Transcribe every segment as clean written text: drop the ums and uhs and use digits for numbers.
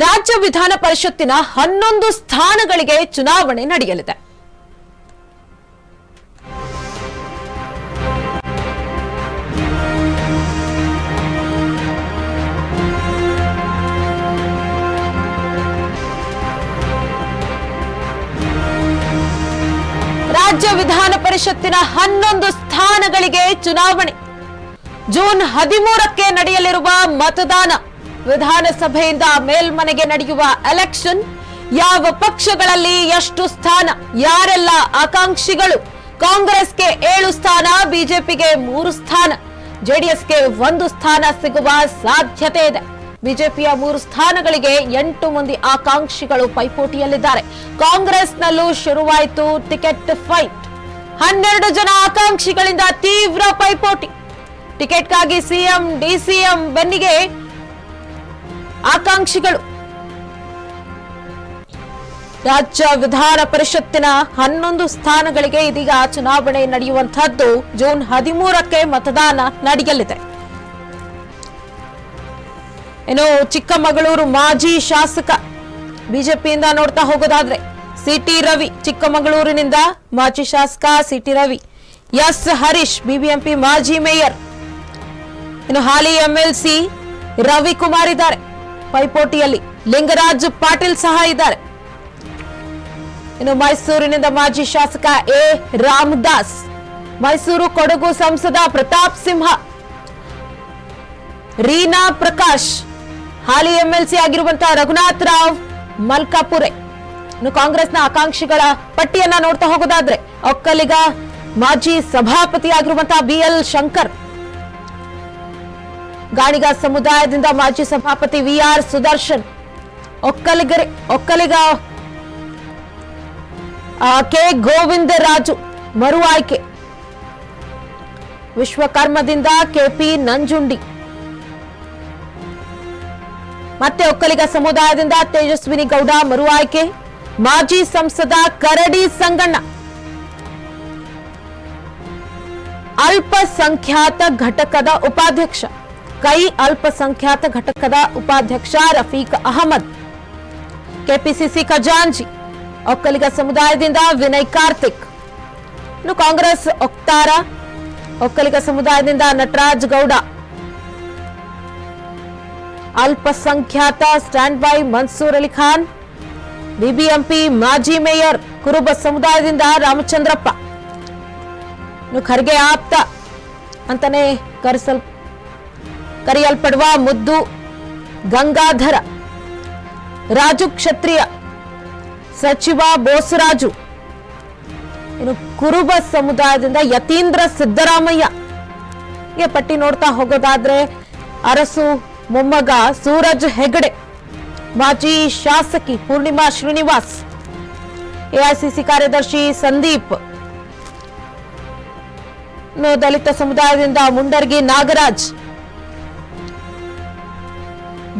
ರಾಜ್ಯ ವಿಧಾನ ಪರಿಷತ್ತಿನ 11 ಸ್ಥಾನಗಳಿಗೆ ಚುನಾವಣೆ ನಡೆಯಲಿದೆ. ರಾಜ್ಯ ವಿಧಾನ ಪರಿಷತ್ತಿನ 11 ಸ್ಥಾನಗಳಿಗೆ ಚುನಾವಣೆ. ಜೂನ್ 13ಕ್ಕೆ ನಡೆಯಲಿರುವ ಮತದಾನ. ವಿಧಾನಸಭೆಯಿಂದ ಮೇಲ್ಮನೆಗೆ ನಡೆಯುವ ಎಲೆಕ್ಷನ್. ಯಾವ ಪಕ್ಷಗಳಲ್ಲಿ ಎಷ್ಟು ಸ್ಥಾನ, ಯಾರೆಲ್ಲ ಆಕಾಂಕ್ಷಿಗಳು? ಕಾಂಗ್ರೆಸ್ಗೆ 7 ಸ್ಥಾನ, ಬಿಜೆಪಿಗೆ 3 ಸ್ಥಾನ, ಜೆಡಿಎಸ್ಗೆ 1 ಸ್ಥಾನ ಸಿಗುವ ಸಾಧ್ಯತೆ ಇದೆ. ಬಿಜೆಪಿಯ 3 ಸ್ಥಾನಗಳಿಗೆ 8 ಮಂದಿ ಆಕಾಂಕ್ಷಿಗಳು ಪೈಪೋಟಿಯಲ್ಲಿದ್ದಾರೆ. ಕಾಂಗ್ರೆಸ್ನಲ್ಲೂ ಶುರುವಾಯಿತು ಟಿಕೆಟ್ ಫೈಟ್. 12 ಜನ ಆಕಾಂಕ್ಷಿಗಳಿಂದ ತೀವ್ರ ಪೈಪೋಟಿ. ಟಿಕೆಟ್ಗಾಗಿ ಸಿಎಂ ಡಿಸಿಎಂ ಬೆನ್ನಿಗೆ ಆಕಾಂಕ್ಷಿಗಳು. ರಾಜ್ಯ ವಿಧಾನ ಪರಿಷತ್ತಿನ 11 ಸ್ಥಾನಗಳಿಗೆ ಇದೀಗ ಚುನಾವಣೆ ನಡೆಯುವಂತಹದ್ದು. ಜೂನ್ 13ಕ್ಕೆ ಮತದಾನ ನಡೆಯಲಿದೆ. ಇನ್ನು ಚಿಕ್ಕಮಗಳೂರು ಮಾಜಿ ಶಾಸಕ, ಬಿಜೆಪಿಯಿಂದ ನೋಡ್ತಾ ಹೋಗೋದಾದ್ರೆ ಸಿಟಿ ರವಿ, ಚಿಕ್ಕಮಗಳೂರಿನಿಂದ ಮಾಜಿ ಶಾಸಕ C T Ravi. S Harish, BBMP ಮಾಜಿ ಮೇಯರ್. ಇನ್ನು ಹಾಲಿ ಎಂಎಲ್ಸಿ ರವಿಕುಮಾರ್ ಇದ್ದಾರೆ ಪೈಪೋಟಿಯಲ್ಲಿ. ಲಿಂಗರಾಜ್ ಪಾಟೀಲ್ ಸಹ ಇದ್ದಾರೆ. ಇನ್ನು ಮೈಸೂರಿನಿಂದ ಮಾಜಿ ಶಾಸಕ ಎ ರಾಮದಾಸ್, ಮೈಸೂರು ಕೊಡಗು ಸಂಸದ ಪ್ರತಾಪ್ ಸಿಂಹ, ರೀನಾ ಪ್ರಕಾಶ್, ಹಾಲಿ ಎಂಎಲ್ಸಿ ಆಗಿರುವಂತಹ ರಘುನಾಥ್ ರಾವ್ ಮಲ್ಕಾಪುರೆ. ಇನ್ನು ಕಾಂಗ್ರೆಸ್ನ ಆಕಾಂಕ್ಷಿಗಳ ಪಟ್ಟಿಯನ್ನ ನೋಡ್ತಾ ಹೋಗೋದಾದ್ರೆ ಒಕ್ಕಲಿಗ ಮಾಜಿ ಸಭಾಪತಿ ಆಗಿರುವಂತಹ ಬಿಎಲ್ ಶಂಕರ್, ಗಾಣಿಗ ಸಮುದಾಯದಿಂದ ಮಾಜಿ ಸಭಾಪತಿ ವಿಆರ್ ಸುದರ್ಶನ್, ಒಕ್ಕಲಿಗ ಕೆ ಗೋವಿಂದರಾಜು ಮರು ಆಯ್ಕೆ, ವಿಶ್ವಕರ್ಮದಿಂದ ಕೆಪಿ ನಂಜುಂಡಿ, ಮತ್ತೆ ಒಕ್ಕಲಿಗ ಸಮುದಾಯದಿಂದ ತೇಜಸ್ವಿನಿ ಗೌಡ ಮರು ಆಯ್ಕೆ, ಮಾಜಿ ಸಂಸದ ಕರಡಿ ಸಂಗಣ್ಣ, ಅಲ್ಪಸಂಖ್ಯಾತ ಘಟಕದ ಉಪಾಧ್ಯಕ್ಷ, ಅಲ್ಪಸಂಖ್ಯಾತ ಘಟಕದ ಉಪಾಧ್ಯಕ್ಷ ರಫೀಕ್ ಅಹಮದ್, ಕೆಪಿಸಿಸಿ ಖಜಾಂಚಿ, ಒಕ್ಕಲಿಗ ಸಮುದಾಯದಿಂದ ವಿನಯ್ ಕಾರ್ತಿಕ್. ಇನ್ನು ಕಾಂಗ್ರೆಸ್ ಒಕ್ತಾರ, ಒಕ್ಕಲಿಗ ಸಮುದಾಯದಿಂದ ನಟರಾಜ್ ಗೌಡ, ಅಲ್ಪಸಂಖ್ಯಾತ stand by Mansoor Ali Khan, BBMP ಮಾಜಿ ಮೇಯರ್ ಕುರುಬ ಸಮುದಾಯದಿಂದ ರಾಮಚಂದ್ರಪ್ಪ. ಇನ್ನು ಖರ್ಗೆ ಆಪ್ತ ಅಂತಾನೆ ಕರೆಯಲ್ಪಡುವ ಮುದ್ದು ಗಂಗಾಧರ, ರಾಜು ಕ್ಷತ್ರಿಯ, ಸಚಿವ ಬೋಸರಾಜು. ಇನ್ನು ಕುರುಬ ಸಮುದಾಯದಿಂದ ಯತೀಂದ್ರ ಸಿದ್ದರಾಮಯ್ಯ. ಈ ಪಟ್ಟಿ ನೋಡ್ತಾ ಹೋಗೋದಾದ್ರೆ ಅರಸು ಮೊಮ್ಮಗ ಸೂರಜ್ ಹೆಗಡೆ, ಮಾಜಿ ಶಾಸಕಿ ಪೂರ್ಣಿಮಾ ಶ್ರೀನಿವಾಸ್, ಎಐಸಿಸಿ ಕಾರ್ಯದರ್ಶಿ ಸಂದೀಪ್. ದಲಿತ ಸಮುದಾಯದಿಂದ ಮುಂಡರ್ಗಿ ನಾಗರಾಜ್,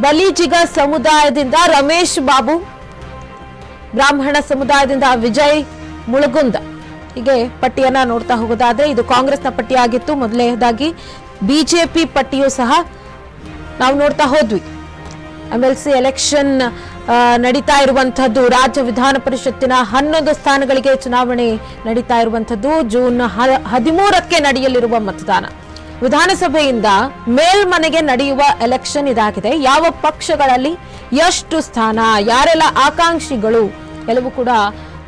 ಬಲಿಜಿಗ ಸಮುದಾಯದಿಂದ ರಮೇಶ್ ಬಾಬು, ಬ್ರಾಹ್ಮಣ ಸಮುದಾಯದಿಂದ ವಿಜಯ್ ಮುಳಗುಂದ. ಹೀಗೆ ಪಟ್ಟಿಯನ್ನ ನೋಡ್ತಾ ಹೋಗೋದಾದ್ರೆ ಇದು ಕಾಂಗ್ರೆಸ್ನ ಪಟ್ಟಿಯಾಗಿತ್ತು. ಮೊದಲನೇದಾಗಿ ಬಿಜೆಪಿ ಪಟ್ಟಿಯೂ ಸಹ ನಾವು ನೋಡ್ತಾ ಹೋದ್ವಿ. ಎಂಎಲ್ಸಿ ಎಲೆಕ್ಷನ್ ನಡೀತಾ ಇರುವಂತಹದ್ದು. ರಾಜ್ಯ ವಿಧಾನ ಪರಿಷತ್ತಿನ 11 ಸ್ಥಾನಗಳಿಗೆ ಚುನಾವಣೆ ನಡೀತಾ ಇರುವಂತಹದ್ದು. ಜೂನ್ 13ಕ್ಕೆ ನಡೆಯಲಿರುವ ಮತದಾನ. ವಿಧಾನಸಭೆಯಿಂದ ಮೇಲ್ಮನೆಗೆ ನಡೆಯುವ ಎಲೆಕ್ಷನ್ ಇದಾಗಿದೆ. ಯಾವ ಪಕ್ಷಗಳಲ್ಲಿ ಎಷ್ಟು ಸ್ಥಾನ, ಯಾರೆಲ್ಲ ಆಕಾಂಕ್ಷಿಗಳು ಎಲ್ಲವೂ ಕೂಡ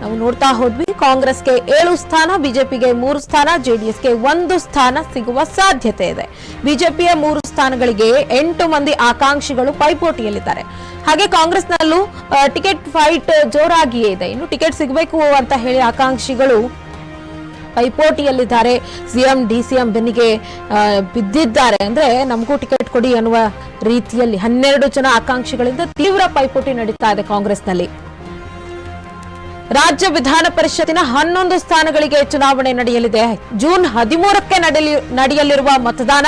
ನಾವು ನೋಡ್ತಾ ಹೋದ್ವಿ. ಕಾಂಗ್ರೆಸ್ಗೆ 7 ಸ್ಥಾನ, ಬಿಜೆಪಿಗೆ 3 ಸ್ಥಾನ, ಜೆಡಿಎಸ್ಗೆ 1 ಸ್ಥಾನ ಸಿಗುವ ಸಾಧ್ಯತೆ ಇದೆ. ಬಿಜೆಪಿಯ 3 ಸ್ಥಾನಗಳಿಗೆ 8 ಮಂದಿ ಆಕಾಂಕ್ಷಿಗಳು ಪೈಪೋಟಿಯಲ್ಲಿದ್ದಾರೆ. ಹಾಗೆ ಕಾಂಗ್ರೆಸ್ನಲ್ಲೂ ಟಿಕೆಟ್ ಫೈಟ್ ಜೋರಾಗಿಯೇ ಇದೆ. ಇನ್ನು ಟಿಕೆಟ್ ಸಿಗಬೇಕು ಅಂತ ಹೇಳಿ ಆಕಾಂಕ್ಷಿಗಳು ಪೈಪೋಟಿಯಲ್ಲಿದ್ದಾರೆ. ಸಿಎಂ ಡಿಸಿಎಂ ಬೆನ್ನಿಗೆ ಬಿದ್ದಿದ್ದಾರೆ. ಅಂದ್ರೆ ನಮಗೂ ಟಿಕೆಟ್ ಕೊಡಿ ಅನ್ನುವ ರೀತಿಯಲ್ಲಿ 12 ಜನ ಆಕಾಂಕ್ಷಿಗಳಿಂದ ತೀವ್ರ ಪೈಪೋಟಿ ನಡೀತಾ ಇದೆ ಕಾಂಗ್ರೆಸ್ನಲ್ಲಿ. ರಾಜ್ಯ ವಿಧಾನ ಪರಿಷತ್ತಿನ 11 ಸ್ಥಾನಗಳಿಗೆ ಚುನಾವಣೆ ನಡೆಯಲಿದೆ. ಜೂನ್ 13ಕ್ಕೆ ನಡೆಯಲಿರುವ ಮತದಾನ.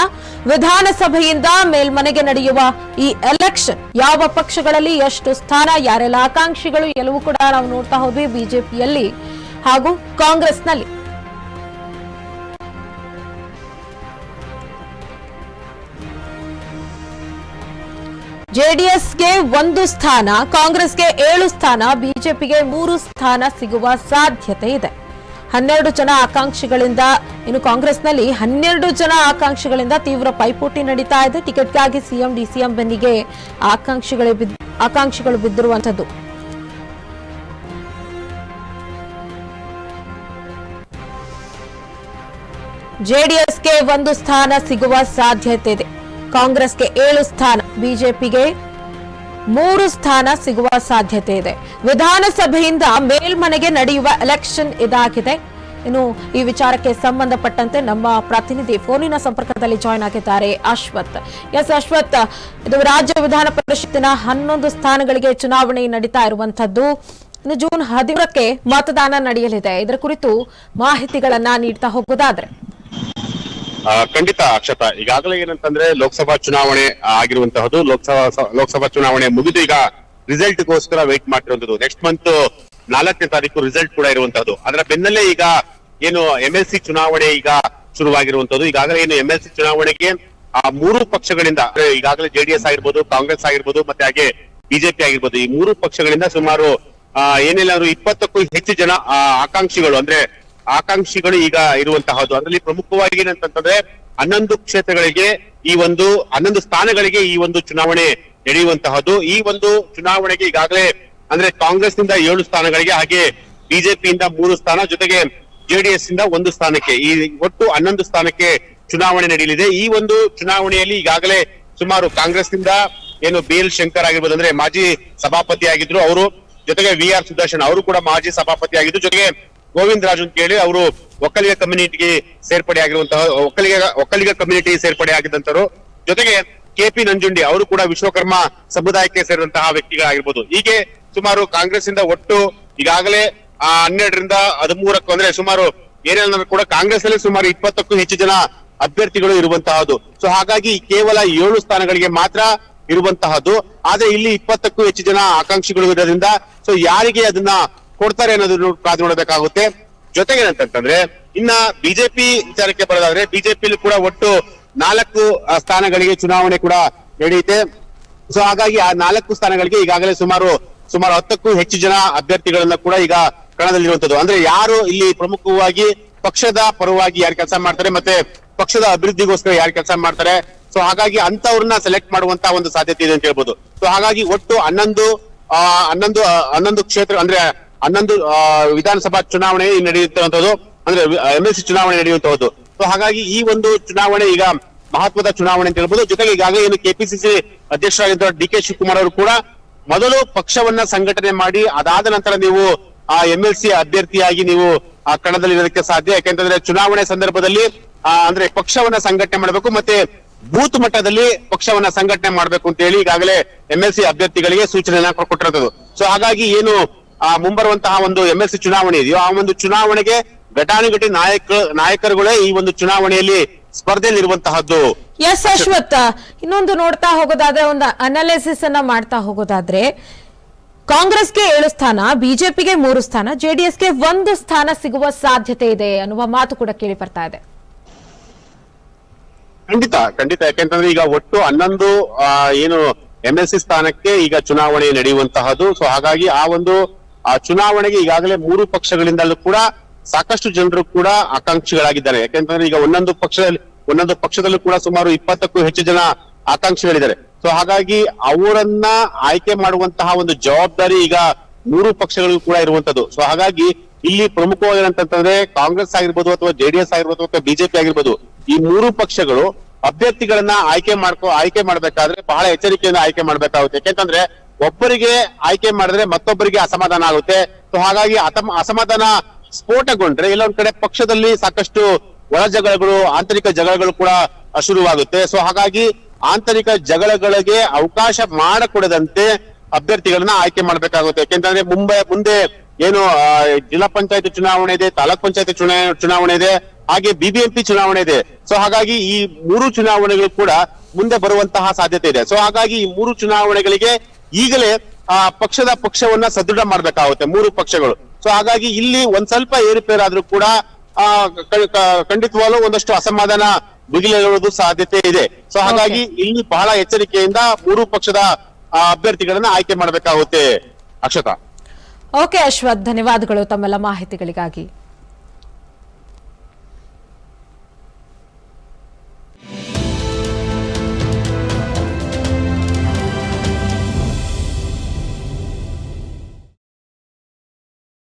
ವಿಧಾನಸಭೆಯಿಂದ ಮೇಲ್ಮನೆಗೆ ನಡೆಯುವ ಈ ಎಲೆಕ್ಷನ್. ಯಾವ ಪಕ್ಷಗಳಲ್ಲಿ ಎಷ್ಟು ಸ್ಥಾನ, ಯಾರೆಲ್ಲ ಆಕಾಂಕ್ಷಿಗಳು ಎಲ್ಲವೂ ಕೂಡ ನಾವು ನೋಡ್ತಾ ಹೋದ್ವಿ ಬಿಜೆಪಿಯಲ್ಲಿ ಹಾಗೂ ಕಾಂಗ್ರೆಸ್ನಲ್ಲಿ. ಜೆಡಿಎಸ್ಗೆ 1 ಸ್ಥಾನ, ಕಾಂಗ್ರೆಸ್ಗೆ 7 ಸ್ಥಾನ, ಬಿಜೆಪಿಗೆ 3 ಸ್ಥಾನ ಸಿಗುವ ಸಾಧ್ಯತೆ ಇದೆ. 12 ಜನ ಆಕಾಂಕ್ಷಿಗಳಿಂದ, ಇನ್ನು ಕಾಂಗ್ರೆಸ್ನಲ್ಲಿ 12 ಜನ ಆಕಾಂಕ್ಷಿಗಳಿಂದ ತೀವ್ರ ಪೈಪೋಟಿ ನಡೀತಾ ಇದೆ. ಟಿಕೆಟ್ಗಾಗಿ ಸಿಎಂ ಡಿಸಿಎಂ ಬೆನ್ನಿಗೆ ಆಕಾಂಕ್ಷಿಗಳು ಬಿದ್ದಿರುವಂತದ್ದು. ಜೆಡಿಎಸ್ಗೆ 1 ಸ್ಥಾನ ಸಿಗುವ ಸಾಧ್ಯತೆ ಇದೆ. ಕಾಂಗ್ರೆಸ್ಗೆ 7 ಸ್ಥಾನ, ಬಿಜೆಪಿಗೆ 3 ಸ್ಥಾನ ಸಿಗುವ ಸಾಧ್ಯತೆ ಇದೆ. ವಿಧಾನಸಭೆಯಿಂದ ಮೇಲ್ಮನೆಗೆ ನಡೆಯುವ ಎಲೆಕ್ಷನ್ ಇದಾಗಿದೆ. ಇನ್ನು ಈ ವಿಚಾರಕ್ಕೆ ಸಂಬಂಧಪಟ್ಟಂತೆ ನಮ್ಮ ಪ್ರತಿನಿಧಿ ಫೋನಿನ ಸಂಪರ್ಕದಲ್ಲಿ ಜಾಯ್ನ್ ಆಗಿದ್ದಾರೆ ಅಶ್ವಥ್. ಎಸ್ ಅಶ್ವಥ್, ಇದು ರಾಜ್ಯ ವಿಧಾನ ಪರಿಷತ್ತಿನ 11 ಸ್ಥಾನಗಳಿಗೆ ಚುನಾವಣೆ ನಡೀತಾ ಇರುವಂತದ್ದು. ಇನ್ನು ಜೂನ್ 13ಕ್ಕೆ ಮತದಾನ ನಡೆಯಲಿದೆ. ಇದರ ಕುರಿತು ಮಾಹಿತಿಗಳನ್ನ ನೀಡ್ತಾ ಹೋಗೋದಾದ್ರೆ. ಖಂಡಿತ ಅಕ್ಷತಾ, ಈಗಾಗಲೇ ಏನಂತಂದ್ರೆ ಲೋಕಸಭಾ ಚುನಾವಣೆ ಆಗಿರುವಂತಹದ್ದು. ಲೋಕಸಭಾ ಚುನಾವಣೆ ಮುಗಿದು ಈಗ ರಿಸಲ್ಟ್ ಗೋಸ್ಕರ ವೇಟ್ ಮಾಡ್ತಿರುವಂತದ್ದು. ನೆಕ್ಸ್ಟ್ ಮಂತ್ 4ನೇ ತಾರೀಕು ರಿಸಲ್ಟ್ ಕೂಡ ಇರುವಂತದ್ದು. ಅದರ ಬೆನ್ನಲ್ಲೇ ಈಗ ಏನು MLC ಚುನಾವಣೆ ಈಗ ಶುರುವಾಗಿರುವಂತದ್ದು. ಈಗಾಗಲೇ ಏನು MLC ಚುನಾವಣೆಗೆ 3 ಪಕ್ಷಗಳಿಂದ, ಈಗಾಗಲೇ JDS ಆಗಿರ್ಬೋದು, ಕಾಂಗ್ರೆಸ್ ಆಗಿರ್ಬೋದು, ಮತ್ತೆ ಹಾಗೆ ಬಿಜೆಪಿ ಆಗಿರ್ಬೋದು, ಈ 3 ಪಕ್ಷಗಳಿಂದ ಸುಮಾರು ಏನಿಲ್ಲ 20ಕ್ಕೂ ಹೆಚ್ಚು ಜನ ಆಕಾಂಕ್ಷಿಗಳು ಈಗ ಇರುವಂತಹದ್ದು. ಅದರಲ್ಲಿ ಪ್ರಮುಖವಾಗಿ ಏನಂತಂದ್ರೆ 11 ಕ್ಷೇತ್ರಗಳಿಗೆ 11 ಸ್ಥಾನಗಳಿಗೆ ಈ ಒಂದು ಚುನಾವಣೆ ನಡೆಯುವಂತಹದ್ದು. ಈ ಒಂದು ಚುನಾವಣೆಗೆ ಈಗಾಗಲೇ ಅಂದ್ರೆ ಕಾಂಗ್ರೆಸ್ ನಿಂದ 7 ಸ್ಥಾನಗಳಿಗೆ, ಹಾಗೆ ಬಿಜೆಪಿಯಿಂದ 3 ಸ್ಥಾನ, ಜೊತೆಗೆ JDS ಇಂದ 1 ಸ್ಥಾನಕ್ಕೆ, ಈ ಒಟ್ಟು 11 ಸ್ಥಾನಕ್ಕೆ ಚುನಾವಣೆ ನಡೆಯಲಿದೆ. ಈ ಒಂದು ಚುನಾವಣೆಯಲ್ಲಿ ಈಗಾಗಲೇ ಸುಮಾರು ಕಾಂಗ್ರೆಸ್ ನಿಂದ ಏನು BL ಶಂಕರ್ ಆಗಿರ್ಬೋದು, ಅಂದ್ರೆ ಮಾಜಿ ಸಭಾಪತಿ ಆಗಿದ್ರು ಅವರು, ಜೊತೆಗೆ VR ಸುದರ್ಶನ್ ಅವರು ಕೂಡ ಮಾಜಿ ಸಭಾಪತಿ ಆಗಿದ್ರು, ಜೊತೆಗೆ ಗೋವಿಂದ ರಾಜು ಅಂತ ಹೇಳಿ ಅವರು ಒಕ್ಕಲಿಗ ಕಮ್ಯುನಿಟಿಗೆ ಸೇರ್ಪಡೆ ಆಗಿರುವಂತಹ ಒಕ್ಕಲಿಗ ಕಮ್ಯುನಿಟಿ ಸೇರ್ಪಡೆ ಆಗಿದ್ದಂತರು, ಜೊತೆಗೆ KP ನಂಜುಂಡಿ ಅವರು ಕೂಡ ವಿಶ್ವಕರ್ಮ ಸಮುದಾಯಕ್ಕೆ ಸೇರಿದಂತಹ ವ್ಯಕ್ತಿಗಳಾಗಿರ್ಬೋದು. ಹೀಗೆ ಸುಮಾರು ಕಾಂಗ್ರೆಸ್ ಇಂದ ಒಟ್ಟು ಈಗಾಗಲೇ 12ರಿಂದ 13ಕ್ಕೂ ಅಂದ್ರೆ ಸುಮಾರು ಏನೇನಾದ್ರೂ ಕೂಡ ಕಾಂಗ್ರೆಸ್ ಅಲ್ಲಿ ಸುಮಾರು 20ಕ್ಕೂ ಹೆಚ್ಚು ಜನ ಅಭ್ಯರ್ಥಿಗಳು ಇರುವಂತಹದ್ದು. ಸೊ ಹಾಗಾಗಿ ಕೇವಲ 7 ಸ್ಥಾನಗಳಿಗೆ ಮಾತ್ರ ಇರುವಂತಹದ್ದು. ಆದ್ರೆ ಇಲ್ಲಿ 20ಕ್ಕೂ ಹೆಚ್ಚು ಜನ ಆಕಾಂಕ್ಷಿಗಳು ಇರೋದ್ರಿಂದ ಸೊ ಯಾರಿಗೆ ಅದನ್ನ ಕೊಡ್ತಾರೆ ಅನ್ನೋದನ್ನು ಕಾದು ನೋಡಬೇಕಾಗುತ್ತೆ. ಜೊತೆಗೆ ಏನಂತಂದ್ರೆ ಇನ್ನ ಬಿಜೆಪಿ ವಿಚಾರಕ್ಕೆ ಬರೋದಾದ್ರೆ, ಬಿಜೆಪಿಯಲ್ಲಿ ಕೂಡ ಒಟ್ಟು 4 ಸ್ಥಾನಗಳಿಗೆ ಚುನಾವಣೆ ಕೂಡ ನಡೆಯುತ್ತೆ. ಸೊ ಹಾಗಾಗಿ ಆ 4 ಸ್ಥಾನಗಳಿಗೆ ಈಗಾಗಲೇ ಸುಮಾರು 10ಕ್ಕೂ ಹೆಚ್ಚು ಜನ ಅಭ್ಯರ್ಥಿಗಳನ್ನ ಕೂಡ ಈಗ ಕಣದಲ್ಲಿರುವಂತದ್ದು. ಅಂದ್ರೆ ಯಾರು ಇಲ್ಲಿ ಪ್ರಮುಖವಾಗಿ ಪಕ್ಷದ ಪರವಾಗಿ ಯಾರು ಕೆಲಸ ಮಾಡ್ತಾರೆ, ಮತ್ತೆ ಪಕ್ಷದ ಅಭಿವೃದ್ಧಿಗೋಸ್ಕರ ಯಾರು ಕೆಲಸ ಮಾಡ್ತಾರೆ, ಸೊ ಹಾಗಾಗಿ ಅಂತವ್ರನ್ನ ಸೆಲೆಕ್ಟ್ ಮಾಡುವಂತ ಒಂದು ಸಾಧ್ಯತೆ ಇದೆ ಅಂತ ಹೇಳ್ಬೋದು. ಸೊ ಹಾಗಾಗಿ ಒಟ್ಟು 11 ಕ್ಷೇತ್ರ ಅಂದ್ರೆ 11 ವಿಧಾನಸಭಾ ಚುನಾವಣೆ ನಡೆಯುವಂತಹದ್ದು, ಅಂದ್ರೆ MLC ಚುನಾವಣೆ ನಡೆಯುವಂತಹದ್ದು. ಸೊ ಹಾಗಾಗಿ ಈ ಒಂದು ಚುನಾವಣೆ ಈಗ ಮಹತ್ವದ ಚುನಾವಣೆ ಅಂತ ಹೇಳ್ಬೋದು. ಜೊತೆಗೆ ಈಗಾಗಲೇ ಏನು KPCC ಅಧ್ಯಕ್ಷರಾಗಿದ್ದ DK ಶಿವಕುಮಾರ್ ಅವರು ಕೂಡ ಮೊದಲು ಪಕ್ಷವನ್ನ ಸಂಘಟನೆ ಮಾಡಿ ಅದಾದ ನಂತರ ನೀವು MLC ಅಭ್ಯರ್ಥಿಯಾಗಿ ನೀವು ಕಣದಲ್ಲಿ ಇರೋದಕ್ಕೆ ಸಾಧ್ಯ. ಯಾಕೆಂತಂದ್ರೆ ಚುನಾವಣೆ ಸಂದರ್ಭದಲ್ಲಿ ಅಂದ್ರೆ ಪಕ್ಷವನ್ನ ಸಂಘಟನೆ ಮಾಡಬೇಕು, ಮತ್ತೆ ಬೂತ್ ಮಟ್ಟದಲ್ಲಿ ಪಕ್ಷವನ್ನ ಸಂಘಟನೆ ಮಾಡಬೇಕು ಅಂತ ಹೇಳಿ ಈಗಾಗಲೇ MLC ಅಭ್ಯರ್ಥಿಗಳಿಗೆ ಸೂಚನೆಯನ್ನ ಕೊಟ್ಟಿರುತ್ತದೆ. ಸೊ ಹಾಗಾಗಿ ಏನು ಮುಂಬರುವಂತಹ ಒಂದು MLC ಚುನಾವಣೆ ಇದೆಯೋ ಆ ಒಂದು ಚುನಾವಣೆಗೆ ಘಟಾನುಘಟಿ ನಾಯಕರುಗಳೇ ಈ ಒಂದು ಚುನಾವಣೆಯಲ್ಲಿ ಸ್ಪರ್ಧೆಯಲ್ಲಿ ಇರುವಂತಹದ್ದು. ಎಸ್ ಅಶ್ವಥ್, ಇನ್ನೊಂದು ನೋಡ್ತಾ ಹೋಗೋದಾದ್ರೆ, ಒಂದು ಅನಾಲಿಸಿಸ್ ಅನ್ನ ಮಾಡ್ತಾ ಹೋಗೋದಾದ್ರೆ, ಕಾಂಗ್ರೆಸ್ಗೆ 7 ಸ್ಥಾನ, ಬಿಜೆಪಿಗೆ 3 ಸ್ಥಾನ, JDSಗೆ 1 ಸ್ಥಾನ ಸಿಗುವ ಸಾಧ್ಯತೆ ಇದೆ ಅನ್ನುವ ಮಾತು ಕೂಡ ಕೇಳಿ ಬರ್ತಾ ಇದೆ. ಖಂಡಿತ ಯಾಕೆಂತಂದ್ರೆ ಈಗ ಒಟ್ಟು 11 ಏನು MLC ಸ್ಥಾನಕ್ಕೆ ಈಗ ಚುನಾವಣೆ ನಡೆಯುವಂತಹದ್ದು. ಸೊ ಹಾಗಾಗಿ ಆ ಚುನಾವಣೆಗೆ ಈಗಾಗಲೇ 3 ಪಕ್ಷಗಳಿಂದಲೂ ಕೂಡ ಸಾಕಷ್ಟು ಜನರು ಕೂಡ ಆಕಾಂಕ್ಷಿಗಳಾಗಿದ್ದಾರೆ. ಯಾಕೆಂತಂದ್ರೆ ಈಗ ಒಂದೊಂದು ಪಕ್ಷದಲ್ಲೂ ಕೂಡ ಸುಮಾರು 20ಕ್ಕೂ ಹೆಚ್ಚು ಜನ ಆಕಾಂಕ್ಷಿಗಳಿದ್ದಾರೆ. ಸೊ ಹಾಗಾಗಿ ಅವರನ್ನ ಆಯ್ಕೆ ಮಾಡುವಂತಹ ಒಂದು ಜವಾಬ್ದಾರಿ ಈಗ 3 ಪಕ್ಷಗಳಿಗೂ ಕೂಡ ಇರುವಂತದ್ದು. ಸೊ ಹಾಗಾಗಿ ಇಲ್ಲಿ ಪ್ರಮುಖವಾಗಿ ಏನಂತಂದ್ರೆ ಕಾಂಗ್ರೆಸ್ ಆಗಿರ್ಬೋದು, ಅಥವಾ JDS ಆಗಿರ್ಬೋದು, ಅಥವಾ ಬಿಜೆಪಿ ಆಗಿರ್ಬೋದು, ಈ 3 ಪಕ್ಷಗಳು ಅಭ್ಯರ್ಥಿಗಳನ್ನ ಆಯ್ಕೆ ಮಾಡ್ಬೇಕಾದ್ರೆ ಬಹಳ ಎಚ್ಚರಿಕೆಯಿಂದ ಆಯ್ಕೆ ಮಾಡ್ಬೇಕಾಗುತ್ತೆ. ಯಾಕೆಂತಂದ್ರೆ ಒಬ್ಬರಿಗೆ ಆಯ್ಕೆ ಮಾಡಿದ್ರೆ ಮತ್ತೊಬ್ಬರಿಗೆ ಅಸಮಾಧಾನ ಆಗುತ್ತೆ. ಸೊ ಹಾಗಾಗಿ ಅಸಮಾಧಾನ ಸ್ಫೋಟಗೊಂಡ್ರೆ ಎಲ್ಲೊಂದ್ ಕಡೆ ಪಕ್ಷದಲ್ಲಿ ಸಾಕಷ್ಟು ಒಳ ಜಗಳಗಳು, ಆಂತರಿಕ ಜಗಳಗಳು ಕೂಡ ಶುರುವಾಗುತ್ತೆ. ಸೊ ಹಾಗಾಗಿ ಆಂತರಿಕ ಜಗಳಗಳಿಗೆ ಅವಕಾಶ ಮಾಡಿಕೊಡದಂತೆ ಅಭ್ಯರ್ಥಿಗಳನ್ನ ಆಯ್ಕೆ ಮಾಡ್ಬೇಕಾಗುತ್ತೆ. ಯಾಕೆಂತಂದ್ರೆ ಮುಂದೆ ಏನು ಜಿಲ್ಲಾ ಪಂಚಾಯತ್ ಚುನಾವಣೆ ಇದೆ, ತಾಲೂಕ್ ಪಂಚಾಯತ್ ಚುನಾವಣೆ ಇದೆ, ಹಾಗೆ BBMP ಚುನಾವಣೆ ಇದೆ. ಸೊ ಹಾಗಾಗಿ ಈ 3 ಚುನಾವಣೆಗಳು ಕೂಡ ಮುಂದೆ ಬರುವಂತಹ ಸಾಧ್ಯತೆ ಇದೆ. ಸೊ ಹಾಗಾಗಿ ಈ 3 ಚುನಾವಣೆಗಳಿಗೆ ಈಗಲೇ ಪಕ್ಷವನ್ನ ಸದೃಢ ಮಾಡ್ಬೇಕಾಗುತ್ತೆ 3 ಪಕ್ಷಗಳು. ಸೊ ಹಾಗಾಗಿ ಇಲ್ಲಿ ಒಂದ್ ಸ್ವಲ್ಪ ಏರುಪೇರಾದ್ರೂ ಕೂಡ ಖಂಡಿತವಾಗ್ಲೂ ಒಂದಷ್ಟು ಅಸಮಾಧಾನ ಭುಗಿಲೇಳುವುದು ಸಾಧ್ಯತೆ ಇದೆ. ಸೊ ಹಾಗಾಗಿ ಇಲ್ಲಿ ಬಹಳ ಎಚ್ಚರಿಕೆಯಿಂದ 3 ಪಕ್ಷದ ಅಭ್ಯರ್ಥಿಗಳನ್ನ ಆಯ್ಕೆ ಮಾಡಬೇಕಾಗುತ್ತೆ. ಅಕ್ಷತಾ. ಓಕೆ ಅಶ್ವಥ್, ಧನ್ಯವಾದಗಳು ತಮ್ಮೆಲ್ಲ ಮಾಹಿತಿಗಳಿಗಾಗಿ.